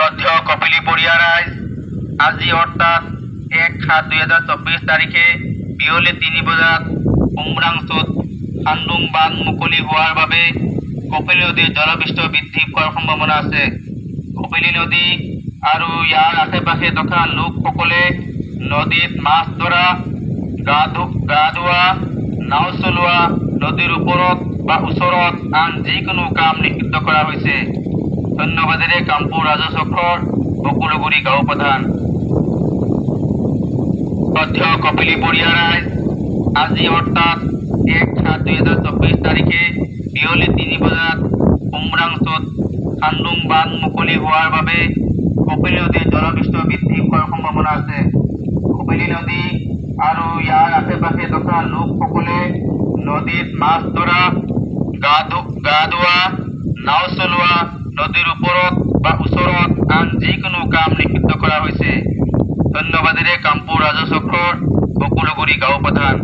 তথ্য কপিলী বৰিয়া ৰাইজ আজি অৰ্থাৎ 1/7/2024 তাৰিখে বিয়লি 3 বজাত উমৰাংচুত খান্দুং বান্ধ মুকলি হোৱাৰ বাবে কপিলী নদীৰ জলপৃষ্ঠ বৃদ্ধি পোৱাৰ সম্ভাৱনা আছে। কপিলী নদী আৰু ইয়াৰ আশে পাশে থকা লোকসকলে নদীত মাছ ধৰা, গা ধোৱা, নাও চলোৱা, নদীৰ ওপৰত বা ওচৰত আন যিকোনো কাম নিষিদ্ধ কৰা হৈছে। ধন্যবাদেৰে কামপুৰ ৰাজচক্ৰৰ বকুলগুৰি গাঁও প্ৰধান। তথ্য কপিলী বৰিয়া ৰাইজ আজি অৰ্থাৎ 1/7/2024 তাৰিখে বিয়লি 3 বজাত উমৰাংচুত খান্দুং বান্ধ মুকলি হোৱাৰ বাবে কপিলী নদীৰ জলপৃষ্ঠ বৃদ্ধি হোৱাৰ সম্ভাৱনা আছে। কপিলী নদী আৰু ইয়াৰ আশে পাশে থকা লোকসকলে নদীত মাছ ধৰা, গা ধোৱা, নাও চলোৱা, নদীৰ ওপৰত বা ওচৰত আন যিকোনো কাম নিষিদ্ধ কৰা হৈছে। ধন্যবাদেৰে কামপুৰ ৰাজচক্ৰৰ বকুলগুৰি গাঁও প্ৰধান।